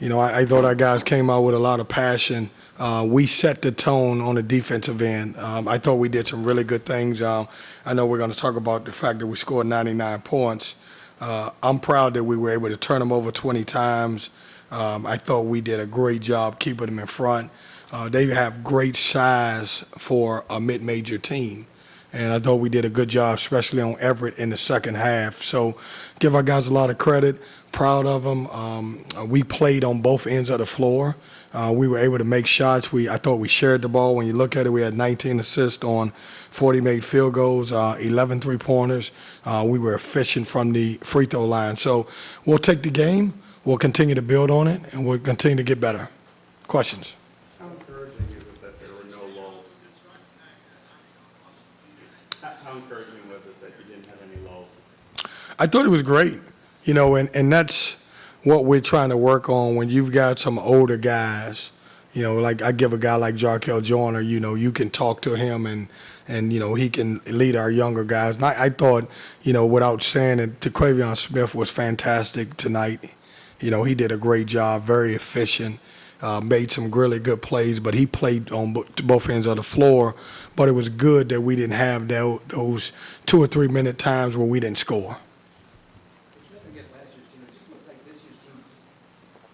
I thought our guys came out with a lot of passion. We set the tone on the defensive end. I thought we did some really good things. I know we're going to talk about the fact that we scored 99 points. I'm proud that we were able to turn them over 20 times. I thought we did a great job keeping them in front. They have great size for a mid-major team. And I thought we did a good job, especially on Everett in the second half. So give our guys a lot of credit. Proud of them. We played on both ends of the floor. We were able to make shots. I thought we shared the ball. When you look at it, we had 19 assists on 40 made field goals, 11 three-pointers. We were efficient from the free throw line. So we'll take the game. We'll continue to build on it, and we'll continue to get better. Questions? How encouraging is it that there were no lulls? How encouraging was it that you didn't have any lulls? I thought it was great, and that's what we're trying to work on when you've got some older guys. Like I give a guy like Jarkel Joyner, you can talk to him and he can lead our younger guys. And I thought, without saying it, Terquavion Smith was fantastic tonight. He did a great job, very efficient. Made some really good plays, but he played on both ends of the floor. But it was good that we didn't have those 2 or 3 minute times where we didn't score. Against last year's team, it just looked like this year's team just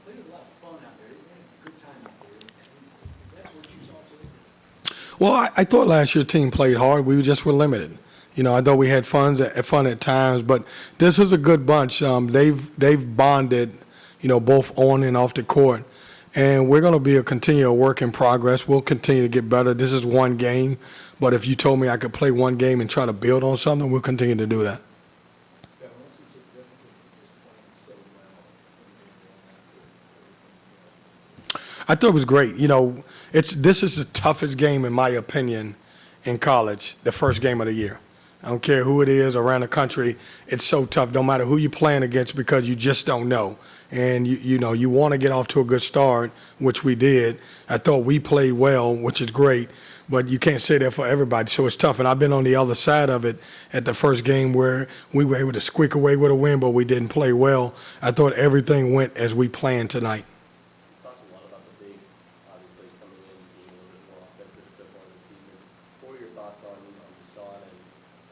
played a lot of fun out there. They had a good time out there. Is that what you saw too? Well, I thought last year's team played hard. We just were limited. I thought we had fun at times, but this is a good bunch. They've bonded, both on and off the court. And we're going to be a continual work in progress. We'll continue to get better. This is one game, but if you told me I could play one game and try to build on something, we'll continue to do that. I thought it was great. This is the toughest game, in my opinion, in college, the first game of the year. I don't care who it is around the country. It's so tough, no matter who you're playing against, because you just don't know. And, you want to get off to a good start, which we did. I thought we played well, which is great, but you can't say that for everybody. So it's tough. And I've been on the other side of it at the first game where we were able to squeak away with a win, but we didn't play well. I thought everything went as we planned tonight. Talked a lot about the bigs, obviously coming in, being a little bit more offensive so far this season. What were your thoughts on Sean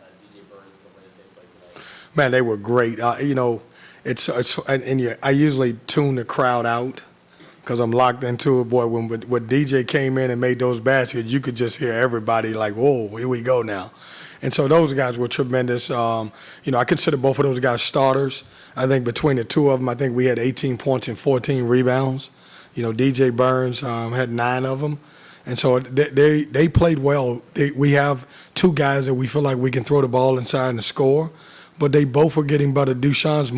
and DJ Burns, the way they played tonight? Man, they were great. I usually tune the crowd out because I'm locked into it. Boy, when DJ came in and made those baskets, you could just hear everybody like, whoa, here we go now. And so those guys were tremendous. I consider both of those guys starters. I think between the two of them, I think we had 18 points and 14 rebounds. DJ Burns had 9 of them. And so they played well. We have 2 guys that we feel like we can throw the ball inside and score. But they both are getting better. Dushan's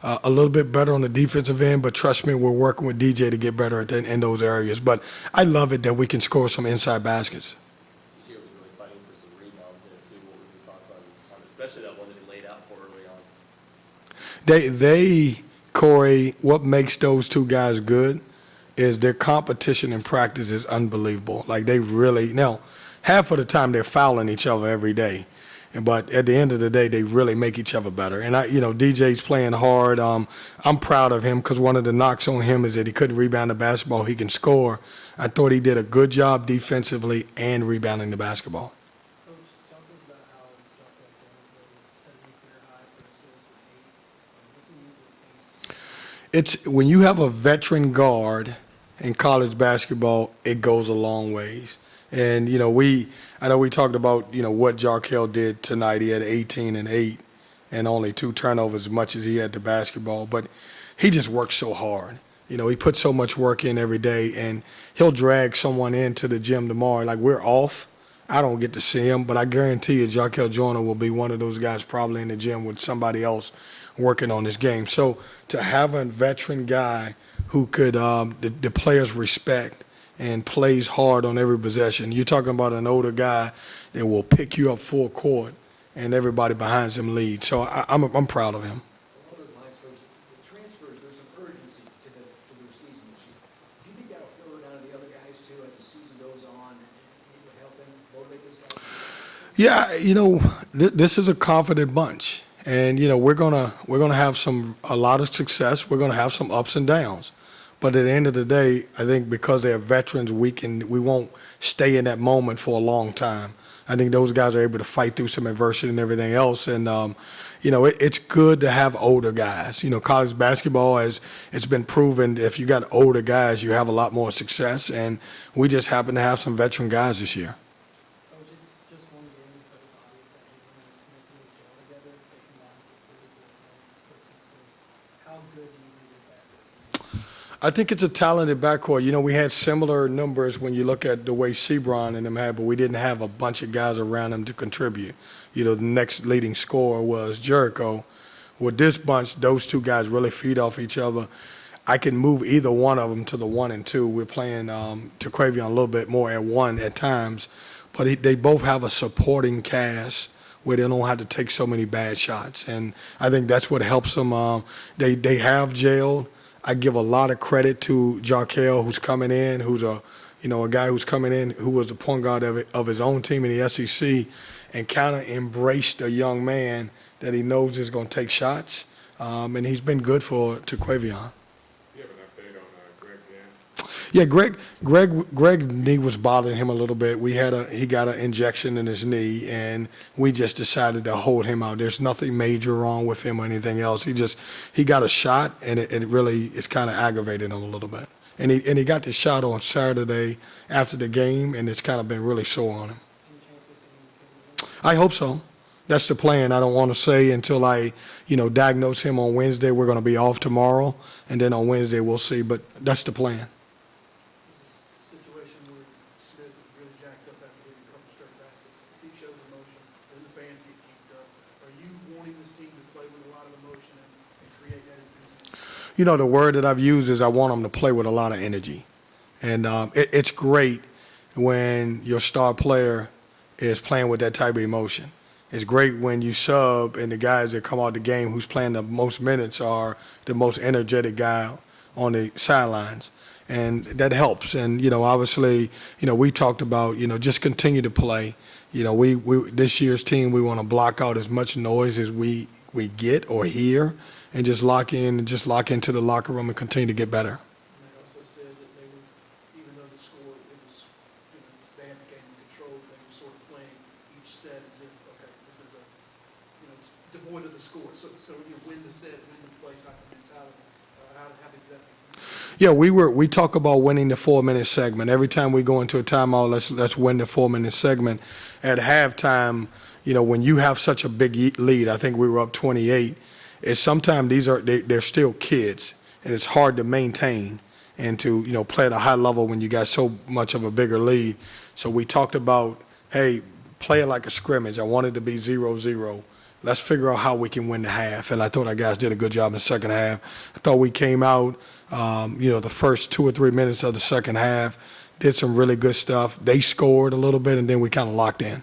a little bit better on the defensive end, but trust me, we're working with DJ to get better in those areas. But I love it that we can score some inside baskets. DJ was really fighting for some rebounds in it too. What were your thoughts on especially that one that he laid out for early on? Corey, what makes those 2 guys good is their competition in practice is unbelievable. Like they really, half of the time they're fouling each other every day. But at the end of the day, they really make each other better. And DJ's playing hard. I'm proud of him because one of the knocks on him is that he couldn't rebound the basketball. He can score. I thought he did a good job defensively and rebounding the basketball. Coach, talk to us about how Jarkel set a new career high for assists with 8. What's he mean to this team? It's when you have a veteran guard in college basketball, it goes a long ways. And, I know we talked about, what Jarkel did tonight. He had 18 and 8 and only 2 turnovers as much as he had the basketball. But he just works so hard. He puts so much work in every day, and he'll drag someone into the gym tomorrow. Like, we're off. I don't get to see him, but I guarantee you Jarkel Joyner will be one of those guys probably in the gym with somebody else working on this game. So to have a veteran guy who could the players respect and plays hard on every possession. You're talking about an older guy that will pick you up full court, and everybody behind him leads. So I'm proud of him. Along those lines, Coach, the transfers, there's some urgency to their season this year. Do you think that'll filter down to the other guys too as the season goes on and it would help them motivate those guys? Yeah, this is a confident bunch, and we're gonna have a lot of success. We're gonna have some ups and downs. But at the end of the day, I think because they're veterans, we won't stay in that moment for a long time. I think those guys are able to fight through some adversity and everything else. And, it's good to have older guys. College basketball, it's been proven, if you got older guys, you have a lot more success. And we just happen to have some veteran guys this year. Coach, it's just one game, but it's obvious that Abraham and Smith really gel together. They combine for 44 points, 13 assists. How good do you think is that? I think it's a talented backcourt. We had similar numbers when you look at the way Sebron and them had, but we didn't have a bunch of guys around them to contribute. The next leading scorer was Jericho. With this bunch, those two guys really feed off each other. I can move either one of them to the 1 and 2. We're playing Terquavion a little bit more at 1 at times, but they both have a supporting cast where they don't have to take so many bad shots, and I think that's what helps them. They have jailed. I give a lot of credit to Jarkel, who's coming in, who's a guy who's coming in who was the point guard of his own team in the SEC, and kind of embraced a young man that he knows is going to take shots, and he's been good for Terquavion. You have an update on Greg Keatts? Yeah, Greg knee was bothering him a little bit. He got an injection in his knee, and we just decided to hold him out. There's nothing major wrong with him or anything else. He got a shot, and it really it's kind of aggravated him a little bit. And he got the shot on Saturday after the game, and it's kind of been really sore on him. Any chance we'll see him in the I hope so. That's the plan. I don't want to say until I, diagnose him on Wednesday. We're going to be off tomorrow, and then on Wednesday we'll see. But that's the plan. There's a situation where Smith was really jacked up after hitting a couple straight baskets. He shows emotion, and the fans get geeked up. Are you wanting this team to play with a lot of emotion and create that enthusiasm? The word that I've used is I want them to play with a lot of energy. And it's great when your star player is playing with that type of emotion. It's great when you sub and the guys that come out the game who's playing the most minutes are the most energetic guy on the sidelines. And that helps. And, obviously, we talked about, just continue to play. We this year's team, we want to block out as much noise as we get or hear and just lock in and just lock into the locker room and continue to get better. And they also said that they were, even though the score, they had the game in control, they were sort of playing each set as if, okay, this is it's devoid of the score. So you win the set, win the play type of mentality. How does that make you? Yeah, we talk about winning the 4-minute segment. Every time we go into a timeout, let's win the 4-minute segment. At halftime, when you have such a big lead, I think we were up 28. Is sometimes they're still kids, and it's hard to maintain and to play at a high level when you got so much of a bigger lead. So we talked about, hey, play it like a scrimmage. I want it to be 0-0. Let's figure out how we can win the half. And I thought our guys did a good job in the second half. I thought we came out, the first 2 or 3 minutes of the second half, did some really good stuff. They scored a little bit, and then we kind of locked in.